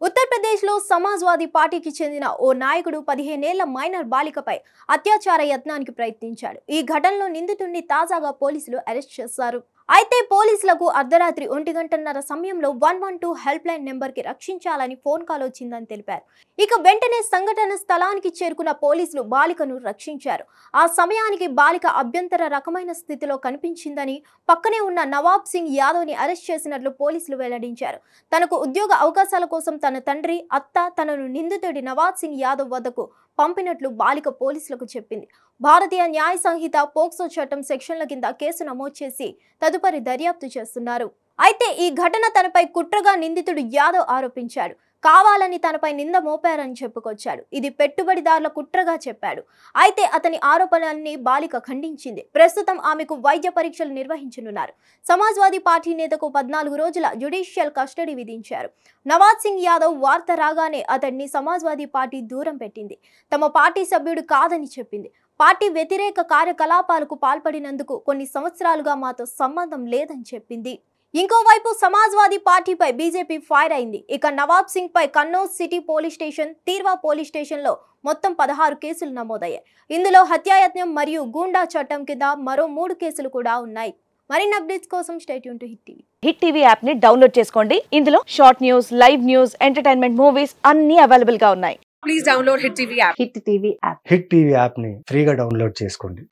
ఉత్తరప్రదేశ్లో సమాజ్వాదీ పార్టీకి చెందిన ఓ నాయకుడు 15 ఏళ్ల మైనర్ బాలికపై అత్యాచార యత్నానికి ప్రయత్నించాడు. ఈ ఘటనలో నిందితుడిని తాజాగా పోలీసులు అరెస్ట్ చేశారు. అయితే పోలీసులకు అర్ధరాత్రి 1:30 సమయంలో 112 హెల్ప్ లైన్ నెంబర్కి రక్షించాలని ఫోన్ కాల్ వచ్చిందని తెలిపారు. ఇక వెంటనే సంఘటన స్థలానికి చేరుకున్న పోలీసులు బాలికను రక్షించారు. ఆ సమయానికి బాలిక అభ్యంతర రకమైన స్థితిలో కనిపించిందని, పక్కనే ఉన్న నవాబ్ సింగ్ యాదవ్ని అరెస్ట్ చేసినట్లు పోలీసులు వెల్లడించారు. తనకు ఉద్యోగ అవకాశాల కోసం తన తండ్రి, అత్త తనను నిందితుడి నవాబ్ సింగ్ యాదవ్ వద్దకు పంపినట్లు బాలిక పోలీసులకు చెప్పింది. భారతీయ న్యాయ సంహిత పోక్సో చట్టం సెక్షన్ల కింద కేసు నమోదు చేసి తదుపరి దర్యాప్తు చేస్తున్నారు. అయితే ఈ ఘటన తనపై కుట్రగా నిందితుడు యాదవ్ ఆరోపించాడు. కావాలని తనపై నింద మోపారని చెప్పుకొచ్చాడు. ఇది పెట్టుబడిదారుల కుట్రగా చెప్పాడు. అయితే అతని ఆరోపణలన్నీ బాలిక ఖండించింది. ప్రస్తుతం ఆమెకు వైద్య పరీక్షలు నిర్వహించనున్నారు. సమాజ్వాదీ పార్టీ నేతకు 14 రోజుల జ్యుడిషియల్ కస్టడీ విధించారు. నవాజ్ సింగ్ యాదవ్ వార్త రాగానే అతడిని సమాజ్వాదీ పార్టీ దూరం పెట్టింది. తమ పార్టీ సభ్యుడు కాదని చెప్పింది. పార్టీ వ్యతిరేక కార్యకలాపాలకు పాల్పడినందుకు కొన్ని సంవత్సరాలుగా మాతో సంబంధం లేదని చెప్పింది. ఇంకోవైపు సమాజ్వాదీ పార్టీపై బీజేపీ ఫైర్ అయింది. ఇక నవాబ్ సింగ్ పై Kannauj city police station, Tirwa police station లో మొత్తం 16 కేసులు నమోదయ్యాయి. ఇందులో హత్యాయత్నం మరియు గూండా చట్టం కింద మరో 3 కేసులు కూడా ఉన్నాయి. మరిన్ని అప్డేట్స్ కోసం stay tune to hit TV. Hit TV app ని డౌన్లోడ్ చేసుకోండి. ఇందులో short news, live news, entertainment movies అన్ని అవైలబుల్ గా ఉన్నాయి. Please download Hit TV app. Hit TV app hit TV app ని ఫ్రీగా డౌన్లోడ్ చేసుకోండి.